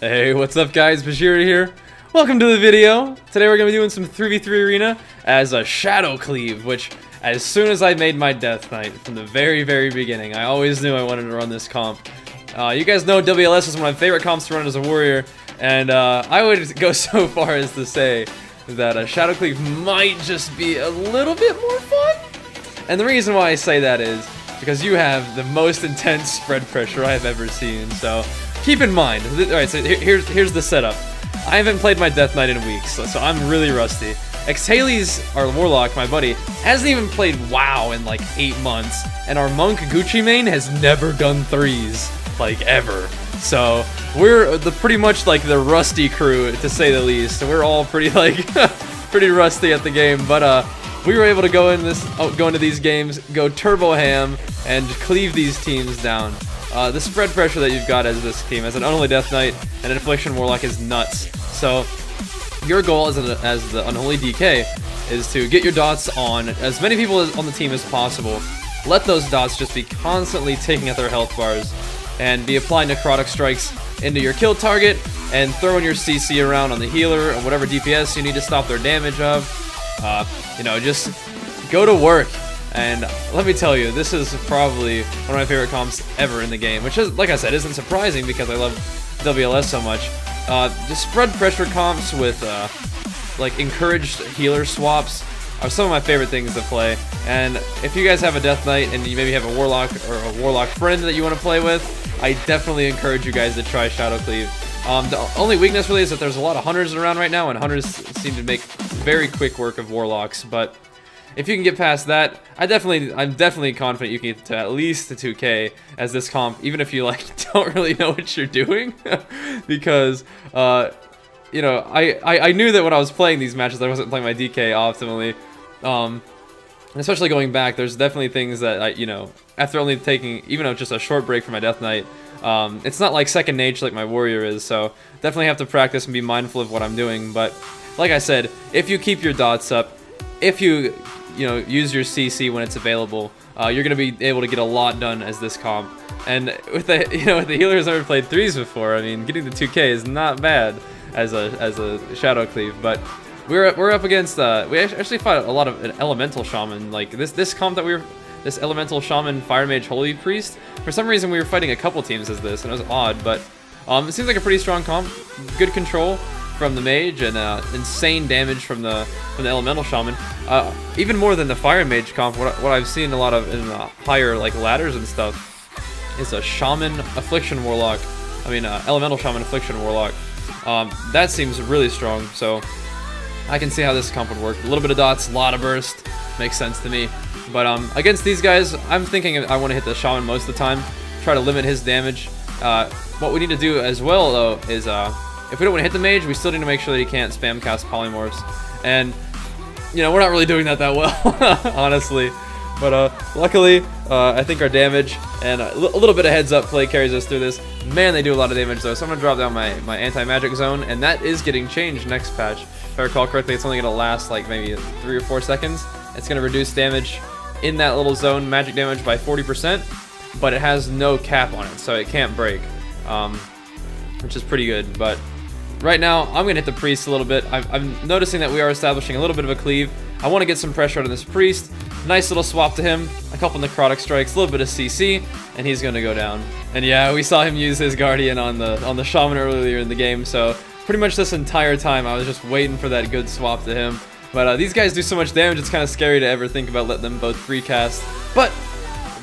Hey, what's up guys, Bajheera here. Welcome to the video. Today we're going to be doing some 3v3 arena as a Shadow Cleave, which as soon as I made my Death Knight from the very beginning, I always knew I wanted to run this comp. You guys know WLS is one of my favorite comps to run as a warrior, and I would go so far as to say that a Shadow Cleave might just be a little bit more fun. And the reason why I say that is because you have the most intense spread pressure I've ever seen, so keep in mind. Alright, so here's the setup. I haven't played my Death Knight in weeks, so I'm really rusty. Xhaley's, our Warlock, my buddy, hasn't even played WoW in like 8 months, and our Monk Gucci main has never done 3s, like ever. So we're pretty much like the rusty crew, to say the least. So we're all pretty like pretty rusty at the game, but we were able to go into these games, go turbo ham, and cleave these teams down. The spread pressure that you've got as this team, as an Unholy Death Knight and an Affliction Warlock, is nuts. So your goal as the Unholy DK is to get your dots on as many people on the team as possible. Let those dots just be constantly taking at their health bars, and be applying necrotic strikes into your kill target, and throwing your CC around on the healer or whatever DPS you need to stop their damage of. You know, just go to work. And let me tell you, this is probably one of my favorite comps ever in the game, which is, like I said, isn't surprising because I love WLS so much. Just spread pressure comps with like encouraged healer swaps are some of my favorite things to play. And if you guys have a Death Knight and you maybe have a Warlock or a Warlock friend that you want to play with, I definitely encourage you guys to try Shadow Cleave. The only weakness really is that there's a lot of Hunters around right now, and Hunters seem to make very quick work of Warlocks, but if you can get past that, I'm definitely confident you can get to at least the 2K as this comp, even if you like don't really know what you're doing, because you know, I knew that when I was playing these matches I wasn't playing my DK optimally, especially going back. There's definitely things that you know, after only taking even just a short break from my Death Knight, it's not like second nature like my warrior is. So definitely have to practice and be mindful of what I'm doing. But like I said, if you keep your dots up, if you know, use your CC when it's available, you're gonna be able to get a lot done as this comp. And with the with the healers never played 3s before, I mean, getting the 2K is not bad as a Shadow Cleave. But we're up against we actually fought a lot of an elemental shaman, like this comp that this elemental shaman fire mage holy priest. For some reason we were fighting a couple teams as this, and it was odd, but it seems like a pretty strong comp. Good control from the mage, and insane damage from the elemental shaman. Even more than the fire mage comp, what I've seen a lot of in the higher like ladders and stuff is a shaman affliction warlock. I mean, elemental shaman affliction warlock. That seems really strong. So I can see how this comp would work. A little bit of dots, a lot of burst, makes sense to me. But against these guys, I'm thinking I want to hit the shaman most of the time, try to limit his damage. What we need to do as well though is if we don't want to hit the mage, we still need to make sure that he can't spam cast polymorphs. And, you know, we're not really doing that well, honestly. But luckily, I think our damage and a little bit of heads up play carries us through this. Man, they do a lot of damage though, so I'm going to drop down my anti-magic zone, and that is getting changed next patch. If I recall correctly, it's only going to last like maybe 3 or 4 seconds. It's going to reduce damage in that little zone, magic damage, by 40%, but it has no cap on it, so it can't break, which is pretty good. But right now, I'm going to hit the priest a little bit. I'm noticing that we are establishing a little bit of a cleave. I want to get some pressure on this priest. Nice little swap to him. A couple necrotic strikes, a little bit of CC, and he's going to go down. And yeah, we saw him use his guardian on the shaman earlier in the game, so pretty much this entire time I was just waiting for that good swap to him. But these guys do so much damage, it's kind of scary to ever think about letting them both free cast. But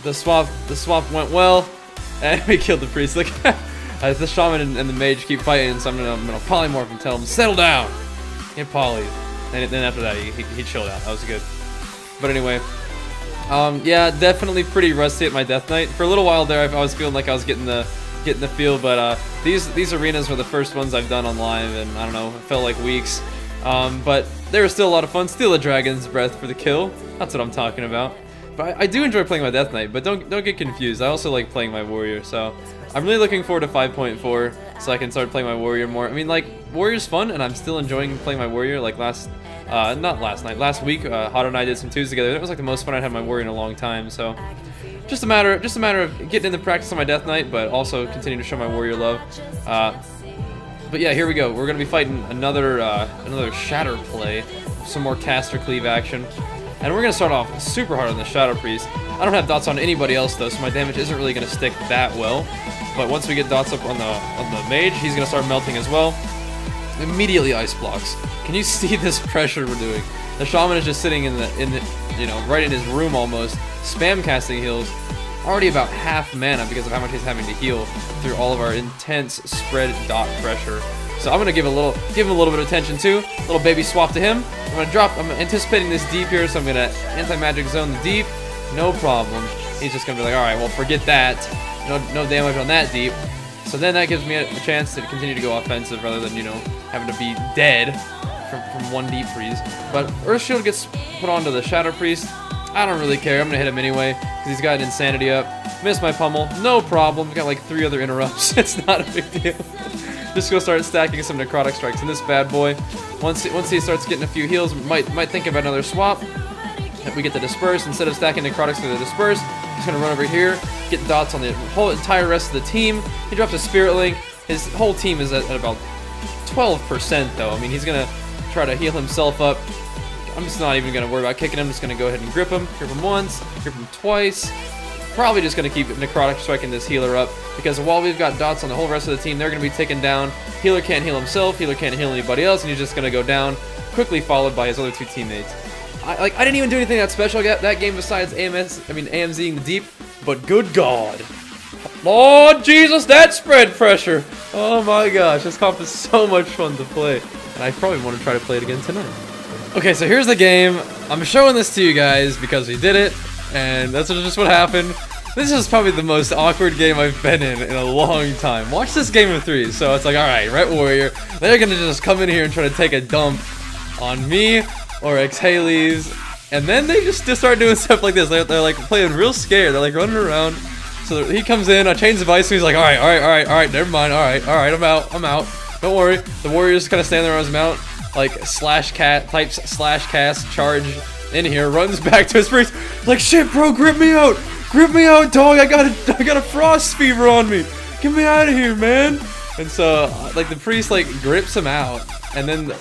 the swap went well, and we killed the priest. Look. The shaman and the mage keep fighting, so I'm gonna polymorph and tell him, settle down, get poly. And then after that, he chilled out. That was good. But anyway, yeah, definitely pretty rusty at my Death Knight. For a little while there, I was feeling like I was getting the feel, but these arenas were the first ones I've done on live, and I don't know, it felt like weeks. But they were still a lot of fun. Steal a dragon's breath for the kill. That's what I'm talking about. But I do enjoy playing my Death Knight, but don't get confused. I also like playing my warrior, so I'm really looking forward to 5.4 so I can start playing my warrior more. I mean, like, warrior's fun, and I'm still enjoying playing my warrior. Like last week, Hotto and I did some 2s together. It was like the most fun I'd had my warrior in a long time. So just a matter of getting in the practice on my Death Knight, but also continuing to show my warrior love. But yeah, here we go. We're gonna be fighting another Shatter play, some more caster cleave action, and we're gonna start off super hard on the Shadow Priest. I don't have dots on anybody else though, so my damage isn't really gonna stick that well. But once we get dots up on the mage, he's gonna start melting as well. Immediately ice blocks. Can you see this pressure we're doing? The shaman is just sitting in the you know, right in his room almost, spam casting heals. Already about half mana because of how much he's having to heal through all of our intense spread dot pressure. So I'm gonna give him a little bit of attention too. Little baby swap to him. I'm anticipating this deep here, so I'm gonna anti-magic zone the deep. No problem. He's just gonna be like, all right, well, forget that. No damage on that deep. So then that gives me a chance to continue to go offensive rather than, you know, having to be dead from one deep freeze. But Earth Shield gets put onto the Shadow Priest. I don't really care. I'm gonna hit him anyway because he's got Insanity up. Miss my pummel, no problem. Got like 3 other interrupts. It's not a big deal. Just gonna start stacking some necrotic strikes in this bad boy. Once he starts getting a few heals, might think about another swap. If we get the disperse instead of stacking necrotics for the disperse, he's gonna run over here, get dots on the whole entire rest of the team. He drops a Spirit Link. His whole team is at about 12% though. I mean, he's gonna try to heal himself up. I'm just not even going to worry about kicking him. I'm just going to go ahead and grip him once, grip him twice. Probably just going to keep necrotic striking this healer up because while we've got dots on the whole rest of the team, they're going to be taken down. Healer can't heal himself, healer can't heal anybody else, and he's just going to go down, quickly followed by his other 2 teammates. I didn't even do anything that special that game besides AMZing the deep, but good God. Lord Jesus, that spread pressure. Oh my gosh, this comp is so much fun to play, and I probably want to try to play it again tonight. Okay, so here's the game. I'm showing this to you guys because we did it, and that's just what happened. This is probably the most awkward game I've been in a long time. Watch this game of 3. So it's like, alright, Ret Warrior, they're gonna just come in here and try to take a dump on me or Xhales, and then they just start doing stuff like this. They're like playing real scared. They're like running around. So he comes in, I change the device, and he's like, alright, never mind, alright, I'm out. Don't worry. The Warrior's kind of standing there on his mount. Like types slash cast charge in here, runs back to his priest, like, shit bro, grip me out dog, I got a frost fever on me, get me out of here man. And so like the priest like grips him out, and then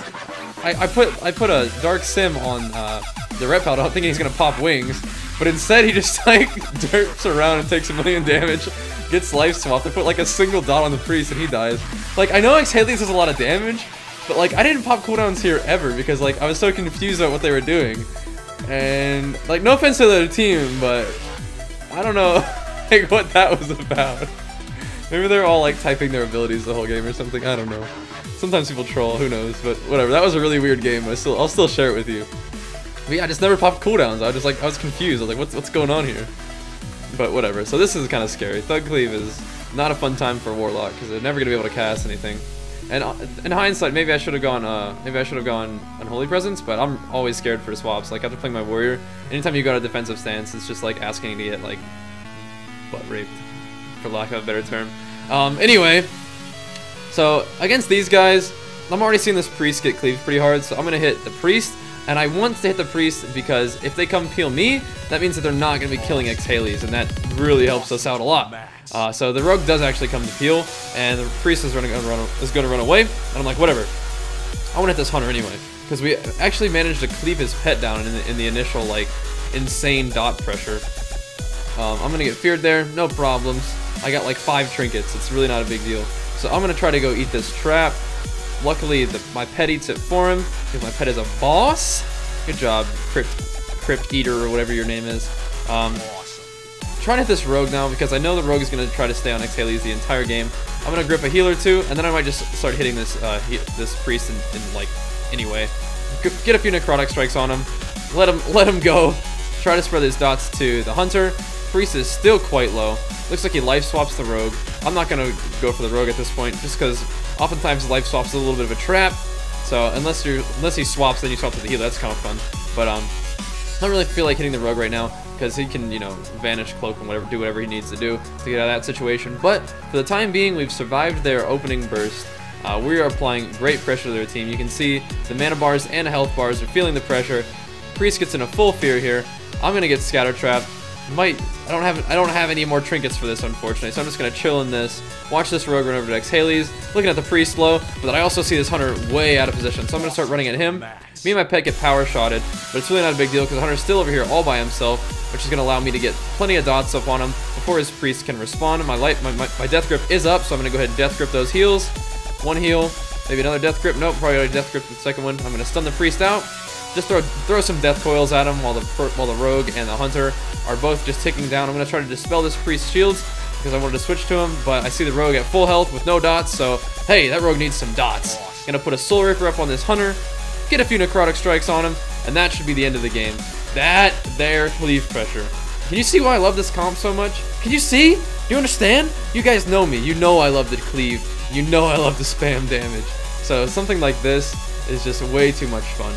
I put a dark sim on the rep out thinking he's gonna pop wings, but instead he just like derps around and takes 1,000,000 damage, gets life swapped. I put like a single dot on the priest and he dies. Like, I know Xhales does a lot of damage, but like I didn't pop cooldowns here ever because like I was so confused about what they were doing. And like, no offense to the other team, but I don't know like what that was about. Maybe they're all like typing their abilities the whole game or something. I don't know. Sometimes people troll, who knows, but whatever. That was a really weird game. I'll still share it with you. But yeah, I just never popped cooldowns. I was confused. I was like, what's going on here? But whatever. So this is kind of scary. Thug Cleave is not a fun time for Warlock because they're never gonna be able to cast anything. And in hindsight, maybe I should have gone Unholy Presence, but I'm always scared for swaps. Like after playing my Warrior, anytime you go to defensive stance, it's just like asking to get like butt raped, for lack of a better term. Anyway, so against these guys, I'm already seeing this priest get cleaved pretty hard, so I'm gonna hit the priest. And I want to hit the priest because if they come peel me, that means that they're not going to be killing Xhales, and that really helps us out a lot. So the rogue does actually come to peel, and the priest is going to run away. And I'm like, whatever. I want to hit this hunter anyway because we actually managed to cleave his pet down in the initial like insane dot pressure. I'm going to get feared there, no problems. I got like 5 trinkets. It's really not a big deal. So I'm going to try to go eat this trap. Luckily, my pet eats it for him, because my pet is a boss. Good job, Crypt Eater, or whatever your name is. Trying to hit this rogue now, because I know the rogue is going to try to stay on Xhales the entire game. I'm going to grip a healer too, and then I might just start hitting this this priest in like, anyway. Get a few necrotic strikes on him, let him go. Try to spread his dots to the hunter. Priest is still quite low. Looks like he life swaps the rogue. I'm not going to go for the rogue at this point, just because oftentimes life swaps is a little bit of a trap. So unless he swaps, then you swap to the healer. That's kind of fun. But I don't really feel like hitting the rogue right now because he can, you know, vanish, cloak, and do whatever he needs to do to get out of that situation. But for the time being, we've survived their opening burst. We are applying great pressure to their team. You can see the mana bars and health bars are feeling the pressure. Priest gets in a full fear here. I'm gonna get scatter trapped. I don't have any more trinkets for this, unfortunately, so I'm just gonna chill in this, watch this rogue run over to Exhales, looking at the priest low, but then I also see this hunter way out of position, so I'm gonna start running at him. Me and my pet get power shotted, but it's really not a big deal because the hunter's still over here all by himself, which is gonna allow me to get plenty of dots up on him before his priest can respond. My death grip is up, so I'm gonna go ahead and death grip those heals. One heal, maybe another death grip. Nope, probably already death grip the second one. I'm gonna stun the priest out. Just throw some death coils at him while the rogue and the hunter are both just ticking down. I'm gonna try to dispel this priest's shields because I wanted to switch to him, but I see the rogue at full health with no dots, so hey, that rogue needs some dots. Gonna put a soul reaper up on this hunter, get a few necrotic strikes on him, and that should be the end of the game. That there cleave pressure. Can you see why I love this comp so much? Can you see? Do you understand? You guys know me. You know I love the cleave. You know I love the spam damage. So something like this is just way too much fun.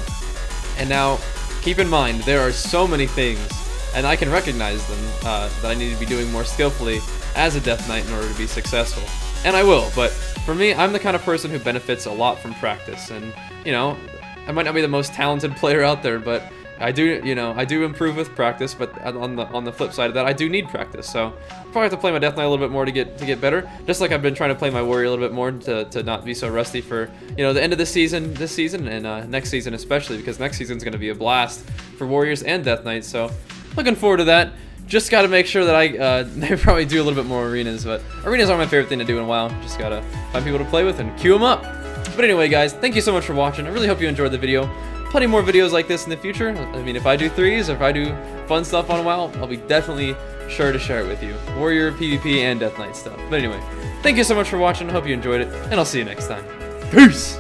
And now, keep in mind, there are so many things, and I can recognize them, that I need to be doing more skillfully as a Death Knight in order to be successful. And I will, but for me, I'm the kind of person who benefits a lot from practice, and, you know, I might not be the most talented player out there, but I do improve with practice, but on the flip side of that, I do need practice, so I'll probably have to play my Death Knight a little bit more to get better, just like I've been trying to play my Warrior a little bit more to not be so rusty for, you know, the end of this season, and next season especially, because next season's going to be a blast for Warriors and Death Knights, so looking forward to that. Just got to make sure that I maybe probably do a little bit more arenas, but arenas aren't my favorite thing to do in WoW. Just got to find people to play with and queue them up. But anyway, guys, thank you so much for watching. I really hope you enjoyed the video. Plenty more videos like this in the future. I mean, if I do threes or if I do fun stuff on WoW, I'll be definitely sure to share it with you. Warrior, PvP, and Death Knight stuff. But anyway, thank you so much for watching. I hope you enjoyed it, and I'll see you next time. Peace!